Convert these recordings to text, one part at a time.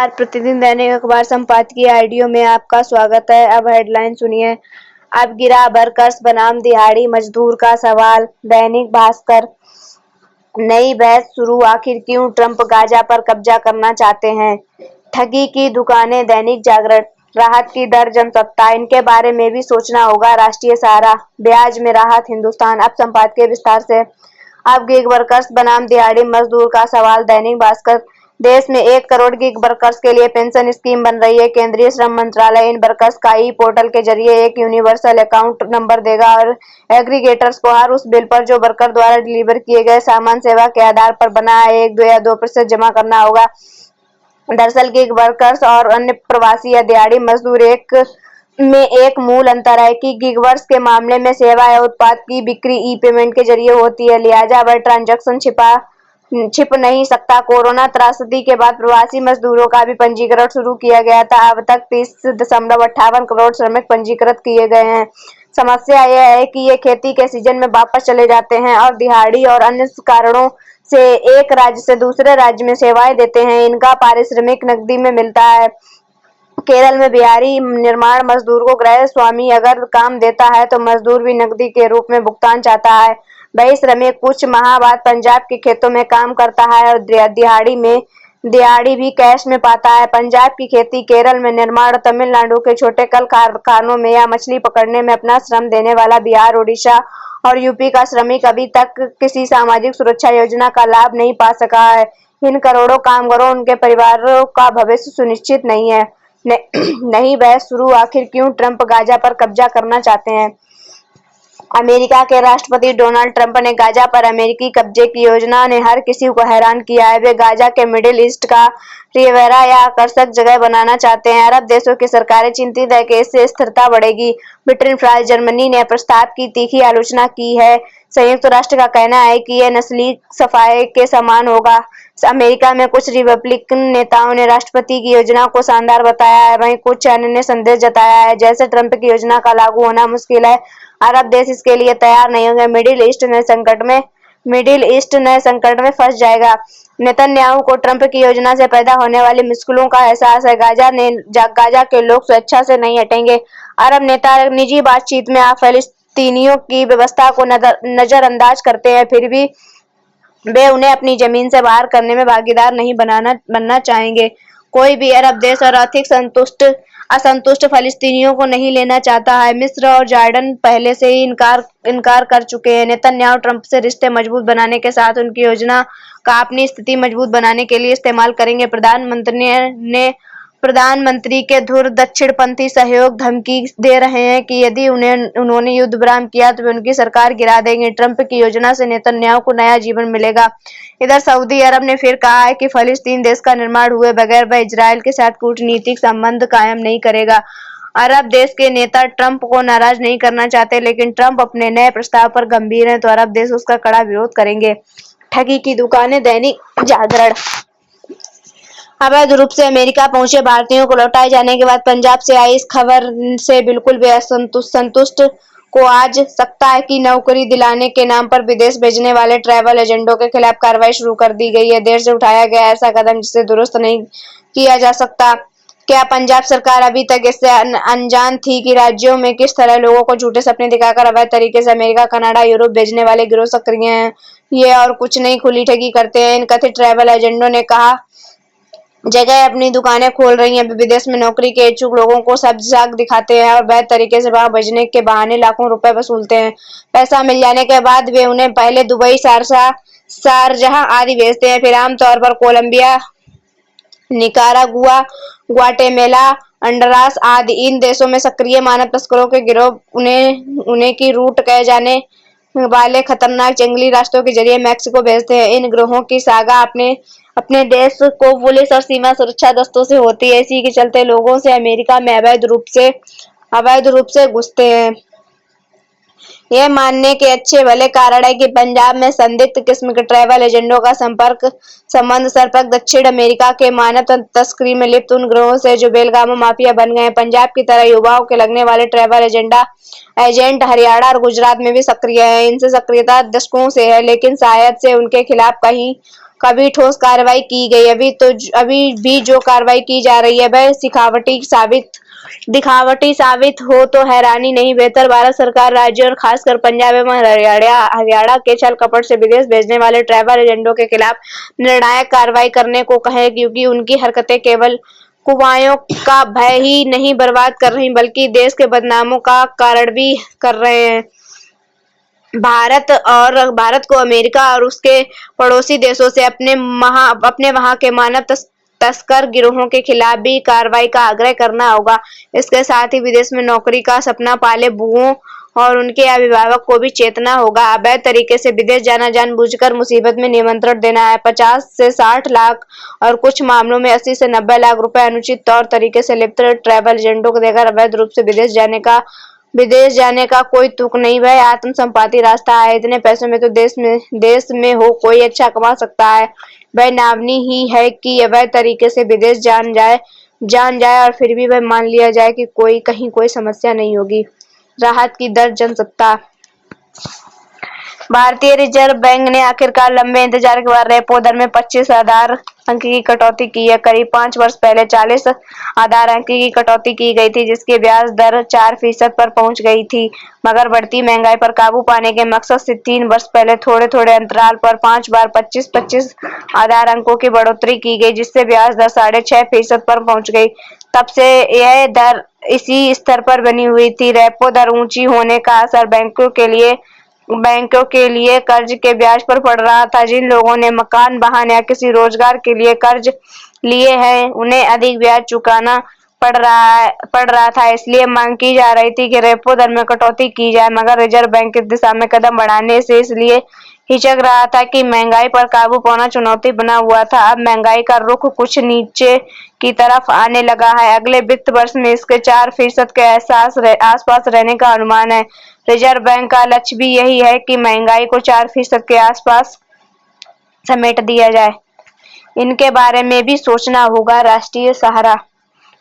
नमस्कार, प्रतिदिन दैनिक अखबार संपादकीय ऑडियो में आपका स्वागत है। अब हेडलाइन सुनिए। अब गिरा वर्कर्स बनाम दिहाड़ी मजदूर का सवाल। दैनिक भास्कर। नई बहस शुरू, आखिर क्यों ट्रंप गाजा पर कब्जा करना चाहते हैं? ठगी की दुकानें। दैनिक जागरण। राहत की दर जनसत्ता, इनके बारे में भी सोचना होगा। राष्ट्रीय सहारा। ब्याज में राहत हिंदुस्तान। अब संपादकीय विस्तार से। अब गिग वर्कर्स बनाम दिहाड़ी मजदूर का सवाल। दैनिक भास्कर। देश में 1 करोड़ गिग वर्कर्स के लिए पेंशन स्कीम बन रही है। केंद्रीय श्रम मंत्रालय इन वर्कर्स का ई पोर्टल के जरिए एक यूनिवर्सल अकाउंट नंबर देगा और एग्रीगेटर्स को हर उस बिल पर जो वर्कर द्वारा डिलीवर किए गए सामान सेवा के आधार पर बना है 1, 2 या 2% जमा करना होगा। दरअसल गिग वर्कर्स और अन्य प्रवासी या दिहाड़ी मजदूर एक मूल अंतर है कि गिग वर्कर्स के मामले में सेवा या उत्पाद की बिक्री ई पेमेंट के जरिए होती है, लिहाजा वह ट्रांजैक्शन छिप नहीं सकता। कोरोना त्रासदी के बाद प्रवासी मजदूरों का भी पंजीकरण शुरू किया गया था। अब तक 30.58 करोड़ श्रमिक पंजीकृत किए गए हैं। समस्या यह है कि ये खेती के सीजन में वापस चले जाते हैं और दिहाड़ी और अन्य कारणों से एक राज्य से दूसरे राज्य में सेवाएं देते हैं। इनका पारिश्रमिक नकदी में मिलता है। केरल में बिहारी निर्माण मजदूर को गृह स्वामी अगर काम देता है तो मजदूर भी नकदी के रूप में भुगतान चाहता है। वही श्रमिक कुछ माह बाद पंजाब के खेतों में काम करता है और दिहाड़ी भी कैश में पाता है। पंजाब की खेती, केरल में निर्माण, तमिलनाडु के छोटे कल कारखानों में या मछली पकड़ने में अपना श्रम देने वाला बिहार, उड़ीसा और यूपी का श्रमिक अभी तक किसी सामाजिक सुरक्षा योजना का लाभ नहीं पा सका है। इन करोड़ों कामगारों उनके परिवारों का भविष्य सुनिश्चित नहीं है। नई बहस शुरू, आखिर क्यों ट्रंप गाजा पर कब्जा करना चाहते हैं? अमेरिका के राष्ट्रपति डोनाल्ड ट्रंप ने गाजा पर अमेरिकी कब्जे की योजना ने हर किसी को हैरान किया है। वे गाजा के मिडिल ईस्ट का रिवेरा या आकर्षक जगह बनाना चाहते हैं। अरब देशों की सरकारें चिंतित है कि इससे स्थिरता बढ़ेगी। ब्रिटेन, फ्रांस, जर्मनी ने प्रस्ताव की तीखी आलोचना की है। संयुक्त राष्ट्र का कहना है कि यह नस्ली सफाई के समान होगा। अमेरिका में कुछ रिपब्लिकन नेताओं ने राष्ट्रपति की योजना को शानदार बताया है, वहीं कुछ अन्य ने संदेह जताया है जैसे ट्रंप की योजना का लागू होना मुश्किल है। अरब देश इसके लिए तैयार नहीं होंगे। मिडिल ईस्ट नए संकट में फंस जाएगा। नेतन्याहू को ट्रंप की योजना से पैदा होने वाली मुश्किलों का एहसास है। गाजा के लोग स्वेच्छा से नहीं हटेंगे। अरब नेता निजी बातचीत में फिलिस्तीनियों की व्यवस्था को नजरअंदाज करते हैं, फिर भी वे उन्हें अपनी जमीन से बाहर करने में भागीदार नहीं बनना चाहेंगे। कोई भी अरब देश और आर्थिक असंतुष्ट फलस्तीनियों को नहीं लेना चाहता है। मिस्र और जॉर्डन पहले से ही इनकार कर चुके हैं। नेतन्याहू ट्रंप से रिश्ते मजबूत बनाने के साथ उनकी योजना का अपनी स्थिति मजबूत बनाने के लिए इस्तेमाल करेंगे। प्रधानमंत्री के धुर दक्षिणपंथी सहयोग धमकी दे रहे हैं कि यदि उन्होंने युद्ध विराम किया तो वे उनकी सरकार गिरा देंगे। ट्रंप की योजना से नेतन्याहू को नया जीवन मिलेगा। इधर सऊदी अरब ने फिर कहा है कि फिलिस्तीन देश का निर्माण हुए बगैर वह इजरायल के साथ कूटनीतिक संबंध कायम नहीं करेगा। अरब देश के नेता ट्रंप को नाराज नहीं करना चाहते, लेकिन ट्रंप अपने नए प्रस्ताव पर गंभीर हैं तो अरब देश उसका कड़ा विरोध करेंगे। ठगी की दुकानें। दैनिक जागरण। अवैध रूप से अमेरिका पहुंचे भारतीयों को लौटाए जाने के बाद पंजाब से आई इस खबर से बिल्कुल भी संतुष्ट को आज सकता है कि नौकरी दिलाने के नाम पर विदेश भेजने वाले ट्रैवल एजेंटों के खिलाफ कार्रवाई शुरू कर दी गई है। देर से उठाया गया ऐसा कदम जिसे दुरुस्त नहीं किया जा सकता। क्या पंजाब सरकार अभी तक इससे अनजान थी कि राज्यों में किस तरह लोगों को झूठे सपने दिखाकर अवैध तरीके से अमेरिका, कनाडा, यूरोप भेजने वाले गिरोह सक्रिय हैं? ये और कुछ नहीं, खुली ठगी करते हैं। इन कथित ट्रैवल एजेंटों ने कहा जगह अपनी दुकानें खोल रही हैं। विदेश में नौकरी के इच्छुक लोगों को सब्जी साग दिखाते हैं और वैध तरीके से वहां भेजने के बहाने लाखों रुपए वसूलते हैं। पैसा मिल जाने के बाद वे उन्हें पहले दुबई, शारजाह आदि भेजते हैं, फिर आमतौर पर कोलंबिया, निकारागुआ, ग्वाटेमाला, होंडुरास आदि इन देशों में सक्रिय मानव तस्करों के गिरोह उन्हें की रूट कहे जाने वाले खतरनाक जंगली रास्तों के जरिए मैक्सिको भेजते हैं। इन गिरोहों की सागा अपने देश को पुलिस और सीमा सुरक्षा दस्तों से होती है। इसी के चलते लोगों से अमेरिका में अवैध रूप से घुसते हैं। यह मानने के अच्छे भले कारण है कि पंजाब में संदिग्ध किस्म के ट्रैवल एजेंटों का संबंध सरपक दक्षिण अमेरिका के मानव तस्करी में लिप्त उन गिरोहों से जो बेलगामा माफिया बन गए हैं। पंजाब की तरह युवाओं के लगने वाले ट्रैवल एजेंट हरियाणा और गुजरात में भी सक्रिय हैं। इनसे सक्रियता दशकों से है, लेकिन शायद से उनके खिलाफ कहीं कभी ठोस कार्रवाई की गई। अभी भी जो कार्रवाई की जा रही है वह दिखावटी साबित हो तो हैरानी नहीं। बेहतर भारत सरकार राज्यों और खासकर पंजाब एवं हरियाणा के छल कपट से विदेश भेजने वाले ट्रैवल एजेंटों के खिलाफ निर्णायक कार्रवाई करने को कहे, क्योंकि उनकी हरकतें केवल कुवायों का भय ही नहीं बर्बाद कर रही बल्कि देश के बदनामों का कारण भी कर रहे हैं। भारत को अमेरिका और उसके पड़ोसी देशों से अपने वहां के मानव तस्कर गिरोहों के खिलाफ भी कार्रवाई का आग्रह करना होगा। इसके साथ ही विदेश में नौकरी का सपना पाले बुओं और उनके अभिभावक को भी चेतना होगा। अवैध तरीके से विदेश जाना जानबूझकर मुसीबत में निमंत्रण देना है। 50 से 60 लाख और कुछ मामलों में 80 से 90 लाख रुपए अनुचित तौर तरीके से लिप्त ट्रैवल एजेंटों को देकर अवैध रूप से विदेश जाने का कोई तुक नहीं। वह आत्मसंपाती रास्ता है। इतने पैसों में तो देश में हो कोई अच्छा कमा सकता है। वह नावनी ही है कि अवैध तरीके से विदेश जान जाए और फिर भी वह मान लिया जाए कि कहीं कोई समस्या नहीं होगी। राहत की दर जनसत्ता। भारतीय रिजर्व बैंक ने आखिरकार लंबे इंतजार के बाद रेपो दर में 25 आधार अंक की कटौती की है। करीब 5 वर्ष पहले 40 आधार अंक की कटौती की गई थी, जिसकी ब्याज दर 4% पर पहुंच गई थी। मगर बढ़ती महंगाई पर काबू पाने के मकसद से 3 वर्ष पहले थोड़े अंतराल पर 5 बार 25 आधार अंकों की बढ़ोतरी की गई, जिससे ब्याज दर 6.5% पर पहुंच गई। तब से यह दर इसी स्तर पर बनी हुई थी। रेपो दर ऊंची होने का असर बैंकों के लिए कर्ज के ब्याज पर पड़ रहा था। जिन लोगों ने मकान, वाहन या किसी रोजगार के लिए कर्ज लिए हैं, उन्हें अधिक ब्याज चुकाना पड़ रहा था। इसलिए मांग की जा रही थी कि रेपो दर में कटौती की जाए, मगर रिजर्व बैंक इस दिशा में कदम बढ़ाने से इसलिए हिचक रहा था कि महंगाई पर काबू पाना चुनौती बना हुआ था। अब महंगाई का रुख कुछ नीचे की तरफ आने लगा है। अगले वित्त वर्ष में इसके 4% के आसपास रहने का अनुमान है। रिजर्व बैंक का लक्ष्य भी यही है कि महंगाई को 4% के आसपास समेट दिया जाए। इनके बारे में भी सोचना होगा। राष्ट्रीय सहारा।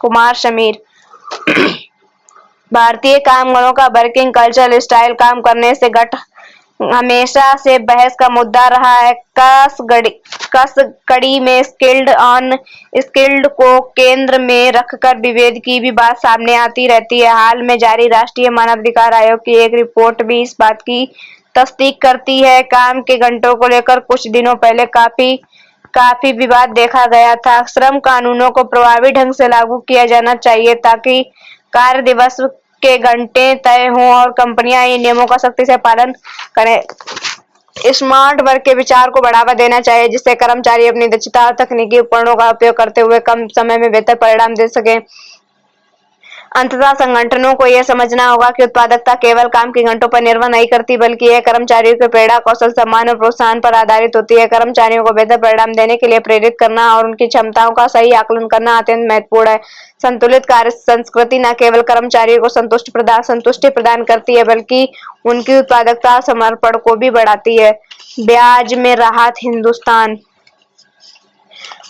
कुमार समीर। भारतीय कामगारों का वर्किंग कल्चर स्टाइल काम करने से हमेशा से बहस का मुद्दा रहा है। कड़ी में स्किल्ड ऑन स्किल्ड को केंद्र में रखकर विभेद की भी बात सामने आती रहती है। हाल में जारी राष्ट्रीय मानवाधिकार आयोग की एक रिपोर्ट भी इस बात की तस्दीक करती है। काम के घंटों को लेकर कुछ दिनों पहले काफी विवाद देखा गया था। श्रम कानूनों को प्रभावी ढंग से लागू किया जाना चाहिए ताकि कार्य दिवस के घंटे तय हों और कंपनियां इन नियमों का सख्ती से पालन करें। स्मार्ट वर्क के विचार को बढ़ावा देना चाहिए, जिससे कर्मचारी अपनी दक्षता और तकनीकी उपकरणों का उपयोग करते हुए कम समय में बेहतर परिणाम दे सकें। अंततः संगठनों को यह समझना होगा कि उत्पादकता केवल काम के घंटों पर निर्भर नहीं करती, बल्कि यह कर्मचारियों के प्रेरणा, कौशल, सम्मान और प्रोत्साहन पर आधारित होती है। कर्मचारियों को बेहतर परिणाम देने के लिए प्रेरित करना और उनकी क्षमताओं का सही आकलन करना अत्यंत महत्वपूर्ण है। संतुलित कार्य संस्कृति न केवल कर्मचारियों को संतुष्टि प्रदान करती है, बल्कि उनकी उत्पादकता और समर्पण को भी बढ़ाती है। ब्याज में राहत। हिंदुस्तान।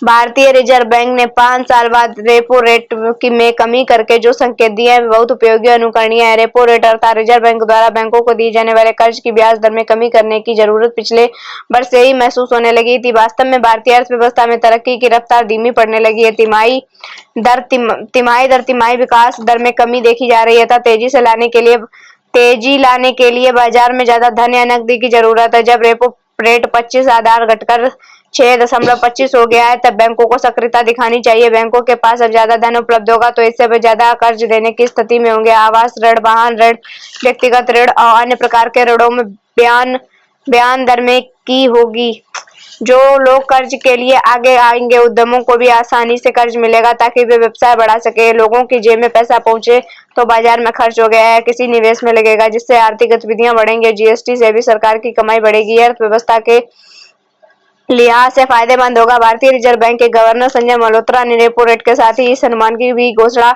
भारतीय रिजर्व बैंक ने 5 साल बाद रेपो रेट में कमी करके जो संकेत दिए हैं, बहुत उपयोगी और अनुकरणीय है। रेपो रेट अर्थात रिजर्व बैंक द्वारा बैंकों को दिए जाने वाले कर्ज की ब्याज दर में कमी करने की जरूरत पिछले वर्ष से ही महसूस होने लगी थी। वास्तव में भारतीय अर्थव्यवस्था में तरक्की की रफ्तार धीमी पड़ने लगी है। तिमाही दर तिमाही विकास दर में कमी देखी जा रही है तथा तेजी लाने के लिए बाजार में ज्यादा धन या नकदी की जरूरत है। जब रेपो रेट 25 आधार घटकर 6.25 हो गया है, तब बैंकों को सक्रियता दिखानी चाहिए। बैंकों के पास अब ज्यादा धन उपलब्ध होगा तो इससे वे ज्यादा कर्ज देने की स्थिति में होंगे। आवास ऋण, वाहन ऋण, व्यक्तिगत ऋण और अन्य प्रकार के ऋणों में बयान दर में की होगी। जो लोग कर्ज के लिए आगे आएंगे, उद्यमों को भी आसानी से कर्ज मिलेगा ताकि वे व्यवसाय बढ़ा सके। लोगों की जेब में पैसा पहुंचे तो बाजार में खर्च हो गया है किसी निवेश में लगेगा, जिससे आर्थिक गतिविधियां बढ़ेंगी। जीएसटी से भी सरकार की कमाई बढ़ेगी। अर्थव्यवस्था के लिहाज से फायदेमंद होगा। भारतीय रिजर्व बैंक के गवर्नर संजय मल्होत्रा ने रेपो रेट के साथ ही इस अनुमान की भी घोषणा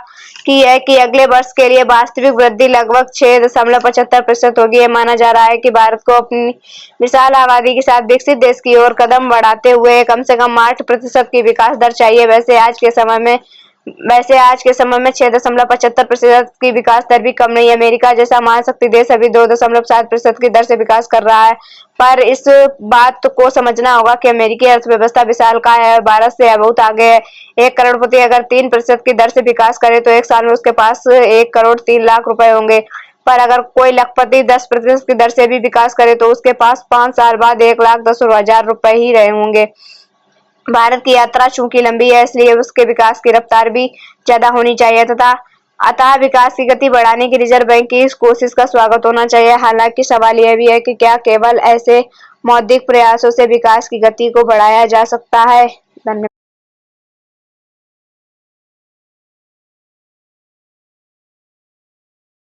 की है कि अगले वर्ष के लिए वास्तविक वृद्धि लगभग 6.75% होगी। यह माना जा रहा है कि भारत को अपनी विशाल आबादी के साथ विकसित देश की ओर कदम बढ़ाते हुए कम से कम 8% की विकास दर चाहिए। वैसे आज के समय में वैसे आज के समय में 6.75% की विकास दर भी कम नहीं है। अमेरिका जैसा महाशक्ति देश अभी 2.7% की दर से विकास कर रहा है, पर इस बात को समझना होगा कि अमेरिकी अर्थव्यवस्था विशालकाय है और भारत से बहुत आगे है। एक करोड़पति अगर 3% की दर से विकास करे तो एक साल में उसके पास 1 करोड़ 3 लाख रुपए होंगे, पर अगर कोई लखपति 10% की दर से भी विकास करे तो उसके पास 5 साल बाद 1,10,000 रुपए ही रहे होंगे। भारत की यात्रा चूंकि लंबी है, इसलिए उसके विकास की रफ्तार भी ज्यादा होनी चाहिए तथा अतः विकास की गति बढ़ाने की रिजर्व बैंक की इस कोशिश का स्वागत होना चाहिए। हालांकि सवाल यह भी है कि क्या केवल ऐसे मौद्रिक प्रयासों से विकास की गति को बढ़ाया जा सकता है। धन्यवाद।